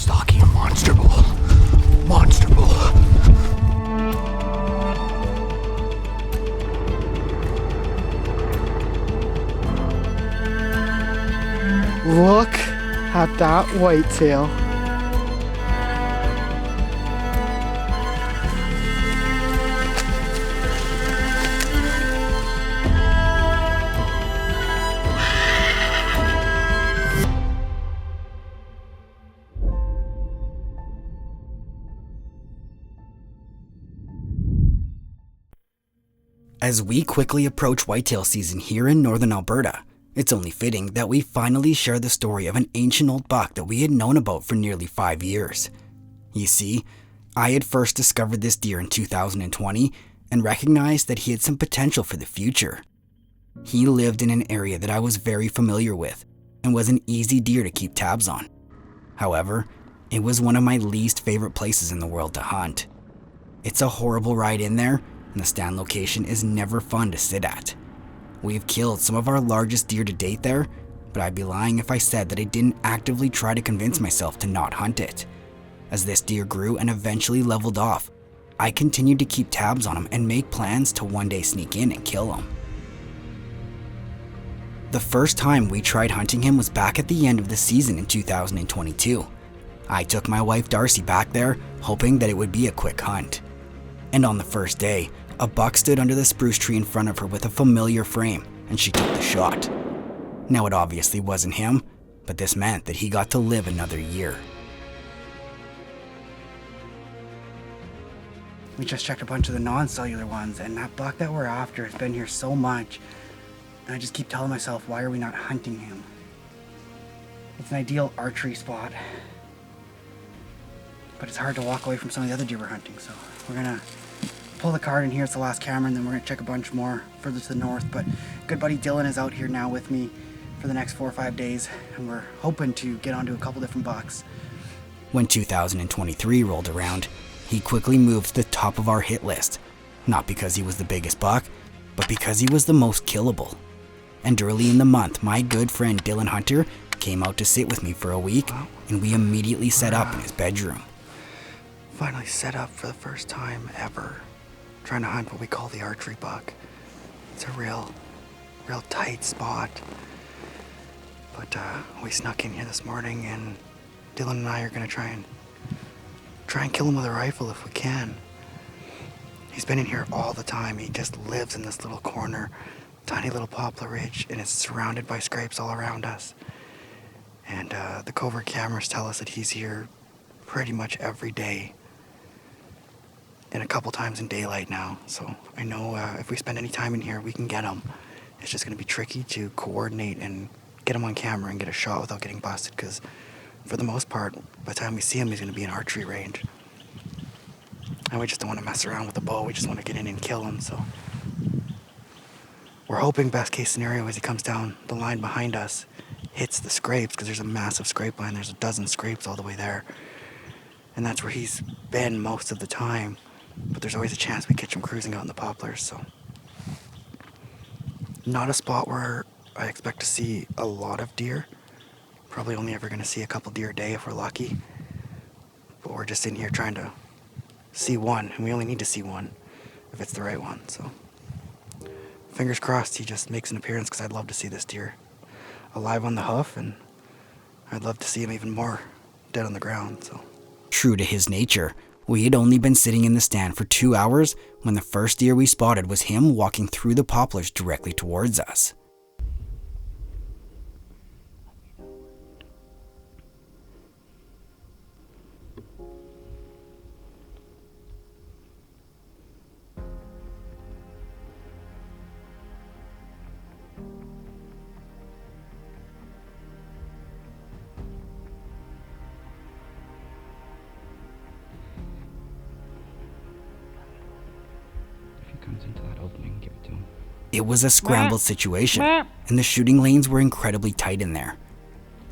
stalking a monster bull. Monster bull. Look at that whitetail. As we quickly approach whitetail season here in Northern Alberta, it's only fitting that we finally share the story of an ancient old buck that we had known about for nearly 5 years. You see, I had first discovered this deer in 2020 and recognized that he had some potential for the future. He lived in an area that I was very familiar with and was an easy deer to keep tabs on. However, it was one of my least favorite places in the world to hunt. It's a horrible ride in there, and the stand location is never fun to sit at. We've killed some of our largest deer to date there, but I'd be lying if I said that I didn't actively try to convince myself to not hunt it. As this deer grew and eventually leveled off, I continued to keep tabs on him and make plans to one day sneak in and kill him. The first time we tried hunting him was back at the end of the season in 2022. I took my wife Darcy back there, hoping that it would be a quick hunt. And on the first day, a buck stood under the spruce tree in front of her with a familiar frame, and she took the shot. Now it obviously wasn't him, but this meant that he got to live another year. We just checked a bunch of the non-cellular ones, and that buck that we're after has been here so much. And I just keep telling myself, why are we not hunting him? It's an ideal archery spot. But it's hard to walk away from some of the other deer we're hunting, so we're gonna pull the card in here. It's the last camera, and then we're gonna check a bunch more further to the north. But good buddy Dylan is out here now with me for the next 4 or 5 days, and we're hoping to get onto a couple different bucks. When 2023 rolled around, he quickly moved to the top of our hit list, not because he was the biggest buck, but because he was the most killable. And early in the month, my good friend Dylan Hunter came out to sit with me for a week, and we immediately set up in his bedroom. Finally set up for the first time ever, trying to hunt what we call the archery buck. It's a real tight spot. But we snuck in here this morning, and Dylan and I are gonna try and kill him with a rifle if we can. He's been in here all the time. He just lives in this little corner, tiny little poplar ridge, and it's surrounded by scrapes all around us. And the covert cameras tell us that he's here pretty much every day, and a couple times in daylight now. So I know if we spend any time in here, we can get him. It's just gonna be tricky to coordinate and get him on camera and get a shot without getting busted, because for the most part, by the time we see him, he's gonna be in archery range. And we just don't wanna mess around with the bow. We just wanna get in and kill him, so. We're hoping best case scenario is he comes down the line behind us, hits the scrapes, because there's a massive scrape line. There's a dozen scrapes all the way there. And that's where he's been most of the time. But there's always a chance we catch him cruising out in the poplars, so. Not a spot where I expect to see a lot of deer. Probably only ever gonna see a couple deer a day if we're lucky. But we're just in here trying to see one, and we only need to see one if it's the right one, so. Fingers crossed he just makes an appearance, because I'd love to see this deer alive on the hoof, and I'd love to see him even more dead on the ground, so. True to his nature, we had only been sitting in the stand for 2 hours when the first deer we spotted was him walking through the poplars directly towards us. Comes into that opening, give it to him. It was a scrambled situation, and the shooting lanes were incredibly tight in there.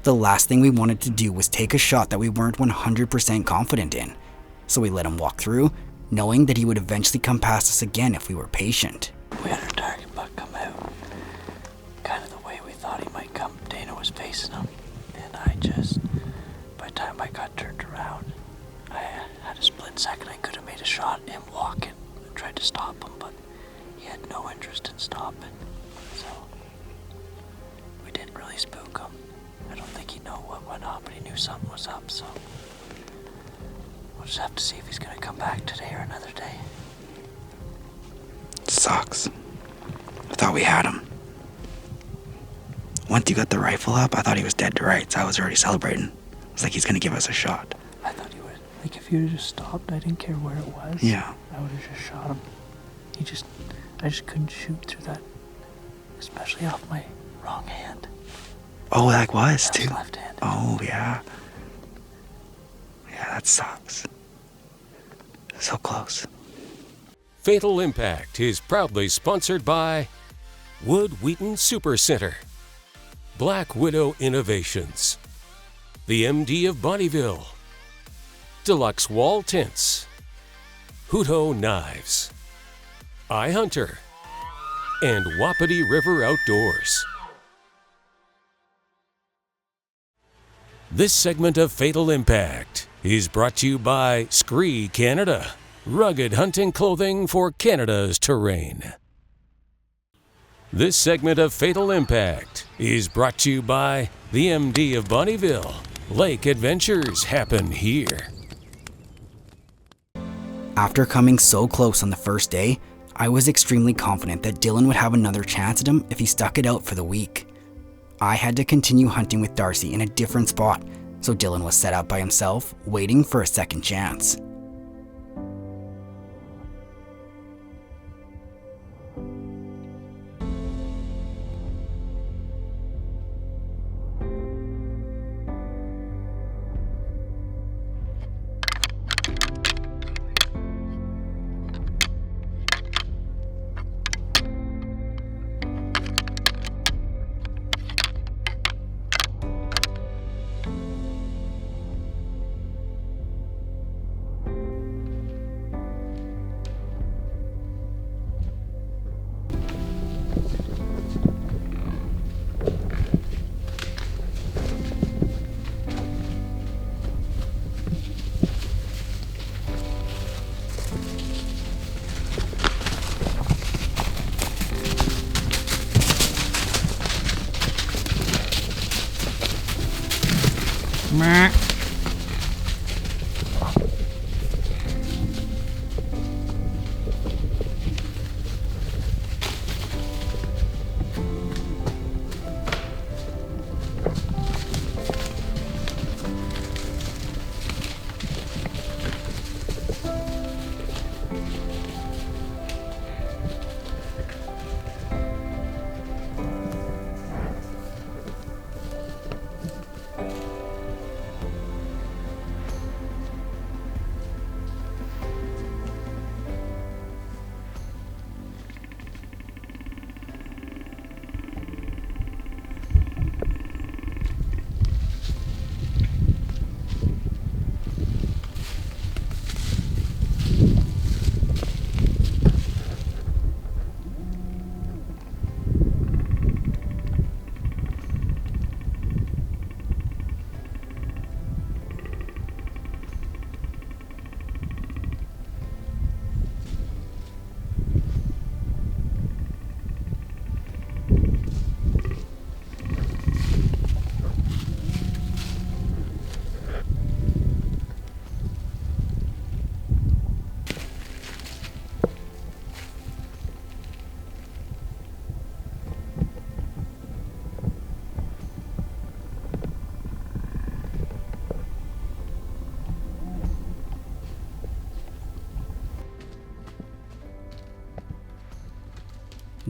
The last thing we wanted to do was take a shot that we weren't 100% confident in, so we let him walk through, knowing that he would eventually come past us again if we were patient. We had our target buck come out, kind of the way we thought he might come. Dana was facing him, and by the time I got turned a split second I could have made a shot at him walking and tried to stop him, but he had no interest in stopping. So we didn't really spook him. I don't think he knew what went on, but he knew something was up, so we'll just have to see if he's gonna come back today or another day. Sucks. I thought we had him. Once you got the rifle up, I thought he was dead to rights. I was already celebrating. It's like he's gonna give us a shot. I thought he would. Like, if you would have just stopped, I didn't care where it was. Yeah. I would have just shot him. I just couldn't shoot through that, especially off my wrong hand. Oh, that was That too. was left-handed. Oh, yeah. Yeah, that sucks. So close. Fatal Impact is proudly sponsored by Wood Wheaton Super Center, Black Widow Innovations, the MD of Bonnyville, Deluxe Wall Tents, Hutto Knives, iHunter, and Wapiti River Outdoors. This segment of Fatal Impact is brought to you by Scree Canada, rugged hunting clothing for Canada's terrain. This segment of Fatal Impact is brought to you by the MD of Bonnyville. Lake adventures happen here. After coming so close on the first day, I was extremely confident that Dylan would have another chance at him if he stuck it out for the week. I had to continue hunting with Darcy in a different spot, so Dylan was set up by himself, waiting for a second chance.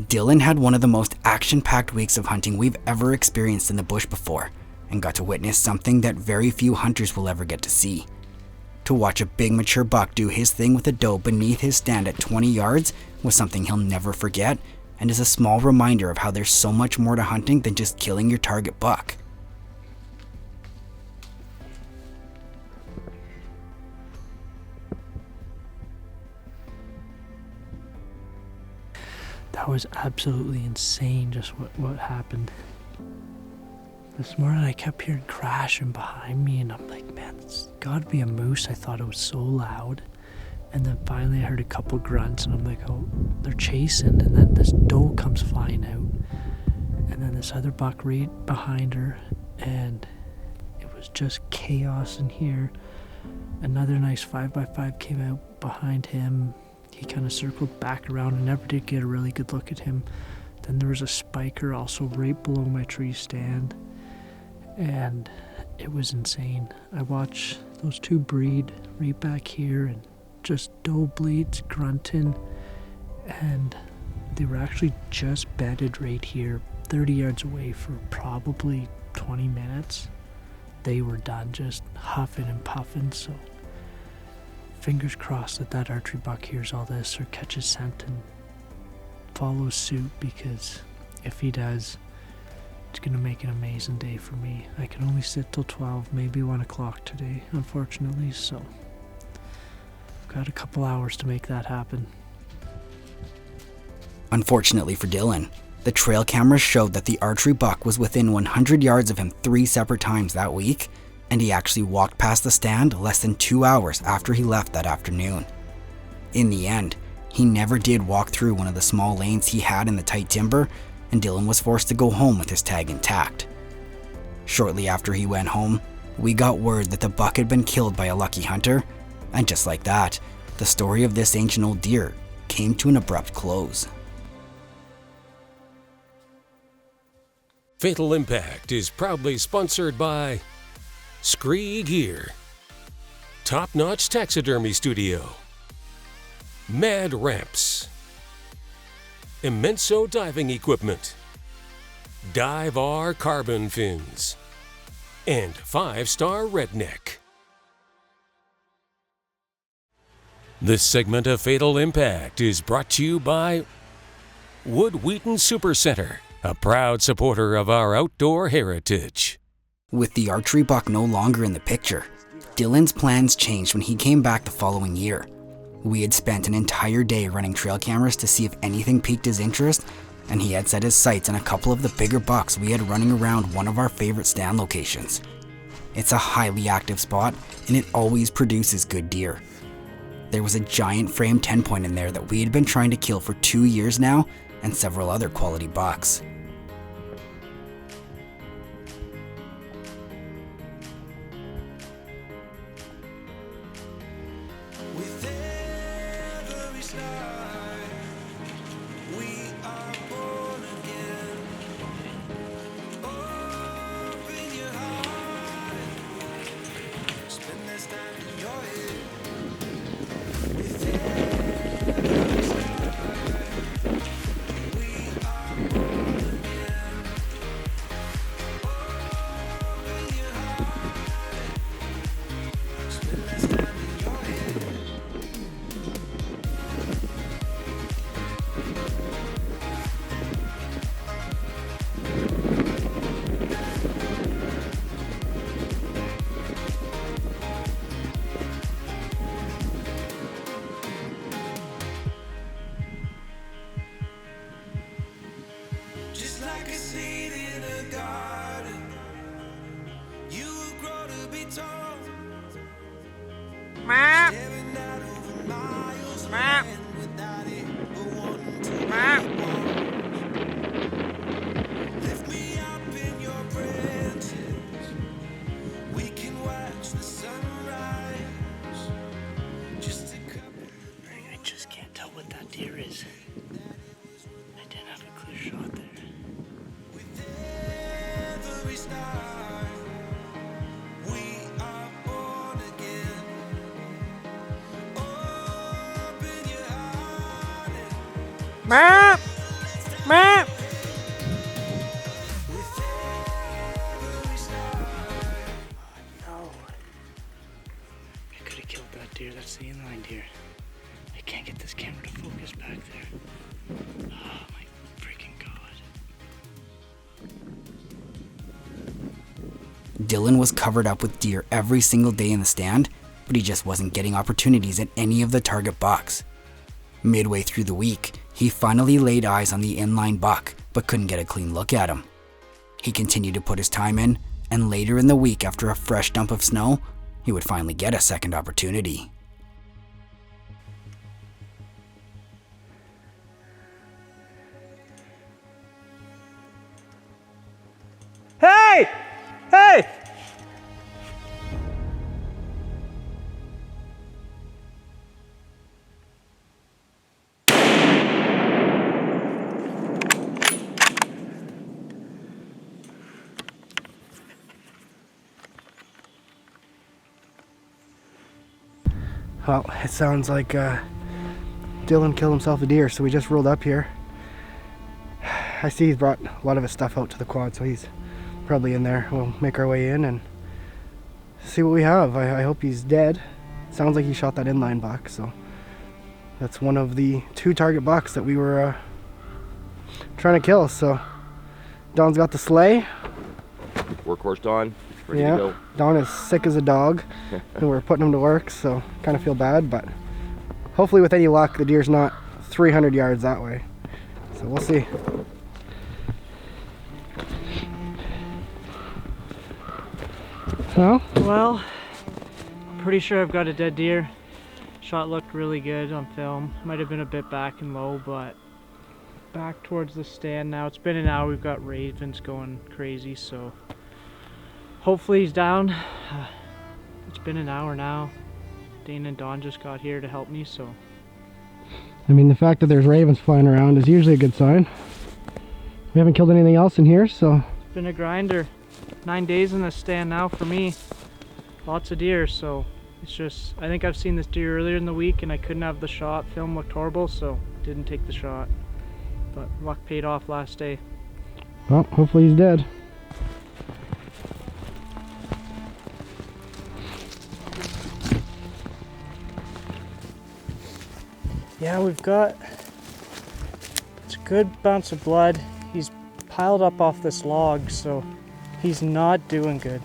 Dylan had one of the most action-packed weeks of hunting we've ever experienced in the bush before, and got to witness something that very few hunters will ever get to see. To watch a big mature buck do his thing with a doe beneath his stand at 20 yards was something he'll never forget, and is a small reminder of how there's so much more to hunting than just killing your target buck. That was absolutely insane, just what happened. This morning I kept hearing crashing behind me, and I'm like, man, it's gotta be a moose. I thought it was so loud. And then finally I heard a couple grunts, and I'm like, oh, they're chasing. And then this doe comes flying out, and then this other buck right behind her, and it was just chaos in here. Another nice 5x5 came out behind him. He kind of circled back around and never did get a really good look at him. Then there was a spiker also right below my tree stand, and it was insane. I watched those two breed right back here, and just doe bleeds grunting, and they were actually just bedded right here 30 yards away for probably 20 minutes. They were done, just huffing and puffing. So fingers crossed that that archery buck hears all this or catches scent and follows suit, because if he does, it's gonna make an amazing day for me. I can only sit till 12, maybe 1 o'clock today, unfortunately, so I've got a couple hours to make that happen. Unfortunately for Dylan, the trail cameras showed that the archery buck was within 100 yards of him 3 separate times that week, and he actually walked past the stand less than 2 hours after he left that afternoon. In the end, he never did walk through one of the small lanes he had in the tight timber, and Dylan was forced to go home with his tag intact. Shortly after he went home, we got word that the buck had been killed by a lucky hunter, and just like that, the story of this ancient old deer came to an abrupt close. Fatal Impact is proudly sponsored by Scree Gear, Top Notch Taxidermy Studio, Mad Ramps, Immenso Diving Equipment, Dive R Carbon Fins, and 5-Star Redneck. This segment of Fatal Impact is brought to you by Wood Wheaton Super Center, a proud supporter of our outdoor heritage. With the archery buck no longer in the picture, Dylan's plans changed when he came back the following year. We had spent an entire day running trail cameras to see if anything piqued his interest, and he had set his sights on a couple of the bigger bucks we had running around one of our favorite stand locations. It's a highly active spot, and it always produces good deer. There was a giant frame 10-point in there that we had been trying to kill for 2 years now, and several other quality bucks. Map! Map! No. I could have killed that deer. That's the inline deer. I can't get this camera to focus back there. Oh my freaking god. Dylan was covered up with deer every single day in the stand, but he just wasn't getting opportunities at any of the target bucks. Midway through the week, he finally laid eyes on the inline buck, but couldn't get a clean look at him. He continued to put his time in, and later in the week, after a fresh dump of snow, he would finally get a second opportunity. Hey! Hey! Well, it sounds like Dylan killed himself a deer, so we just rolled up here. I see he's brought a lot of his stuff out to the quad, so he's probably in there. We'll make our way in and see what we have. I hope he's dead. Sounds like he shot that inline buck, so that's one of the 2 target bucks that we were trying to kill. So Don's got the sleigh. Workhorse Don, ready to go. Don is sick as a dog, and we're putting him to work, so kind of feel bad, but hopefully with any luck the deer's not 300 yards that way. So we'll see. Well, Pretty sure I've got a dead deer. Shot looked really good on film. Might have been a bit back and low, but back towards the stand now. It's been an hour. We've got ravens going crazy, so hopefully he's down. It's been an hour now. Dana and Don just got here to help me, so. I mean, the fact that there's ravens flying around is usually a good sign. We haven't killed anything else in here, so. It's been a grinder. 9 days in the stand now for me. Lots of deer, so it's just, I think I've seen this deer earlier in the week and I couldn't have the shot. Film looked horrible, so didn't take the shot. But luck paid off last day. Well, hopefully he's dead. Yeah, we've got, it's a good bounce of blood. He's piled up off this log, so he's not doing good.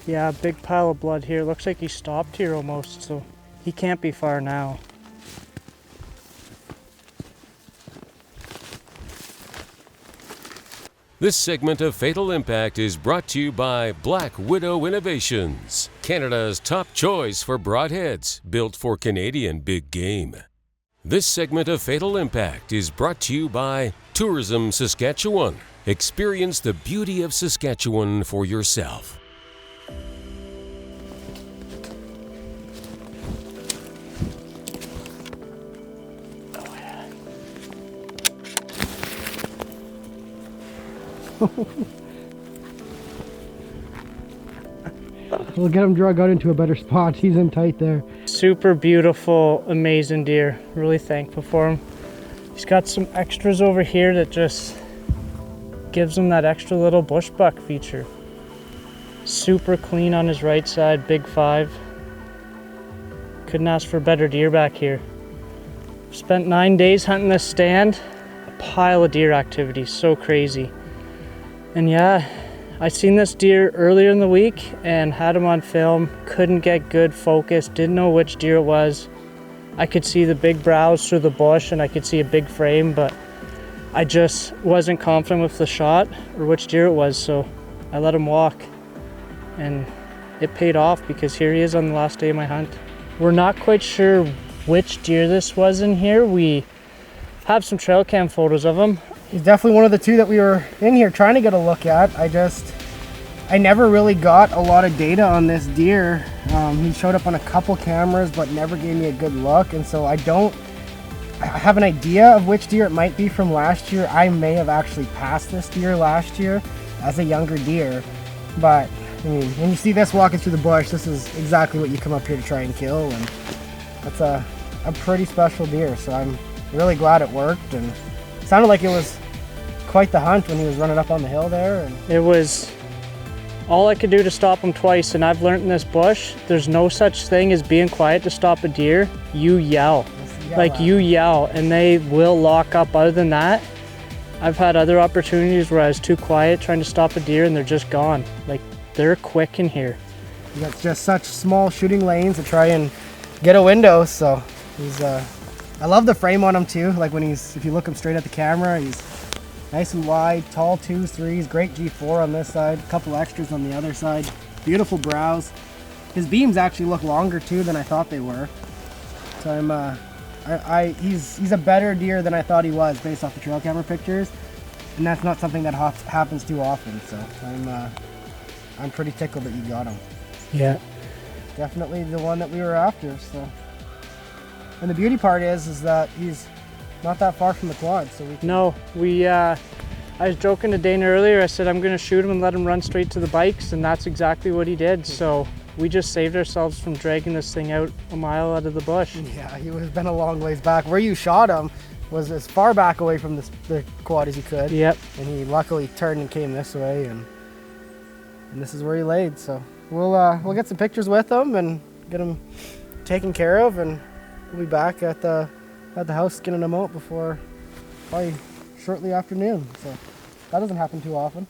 Yeah, big pile of blood here. Looks like he stopped here almost, so he can't be far now. This segment of Fatal Impact is brought to you by Black Widow Innovations, Canada's top choice for broadheads built for Canadian big game. This segment of Fatal Impact is brought to you by Tourism Saskatchewan. Experience the beauty of Saskatchewan for yourself. We'll get him drug out into a better spot. He's in tight there. Super beautiful, amazing deer. Really thankful for him. He's got some extras over here that just gives him that extra little bush buck feature. Super clean on his right side, big 5. Couldn't ask for a better deer back here. Spent 9 days hunting this stand. A pile of deer activity, so crazy. And yeah, I seen this deer earlier in the week and had him on film. Couldn't get good focus, didn't know which deer it was. I could see the big brows through the bush and I could see a big frame, but I just wasn't confident with the shot or which deer it was, so I let him walk. And it paid off because here he is on the last day of my hunt. We're not quite sure which deer this was in here. We have some trail cam photos of him. He's definitely one of the 2 that we were in here trying to get a look at. I never really got a lot of data on this deer. He showed up on a couple cameras but never gave me a good look, and so I have an idea of which deer it might be from last year. I may have actually passed this deer last year as a younger deer, but I mean, when you see this walking through the bush, this is exactly what you come up here to try and kill, and that's a pretty special deer, so I'm really glad it worked. And it sounded like it was quite the hunt when he was running up on the hill there. And it was all I could do to stop him twice, and I've learned in this bush, there's no such thing as being quiet to stop a deer. You yell. You yell, and they will lock up. Other than that, I've had other opportunities where I was too quiet trying to stop a deer and they're just gone. Like, they're quick in here. You got just such small shooting lanes to try and get a window, so he's I love the frame on him too. Like when if you look him straight at the camera, he's nice and wide, tall 2s, 3s, great G4 on this side, a couple extras on the other side. Beautiful brows. His beams actually look longer too than I thought they were. So he's a better deer than I thought he was based off the trail camera pictures, and that's not something that happens too often. So I'm pretty tickled that you got him. Yeah. Definitely the one that we were after. So, and the beauty part is that he's not that far from the quad, so we can... No, I was joking to Dana earlier. I said I'm going to shoot him and let him run straight to the bikes, and that's exactly what he did. So we just saved ourselves from dragging this thing out a mile out of the bush. Yeah, he would have been a long ways back. Where you shot him was as far back away from the quad as he could. Yep. And he luckily turned and came this way, and this is where he laid. So we'll get some pictures with him and get him taken care of, and we'll be back at the house skinning him out before probably shortly after noon. So that doesn't happen too often.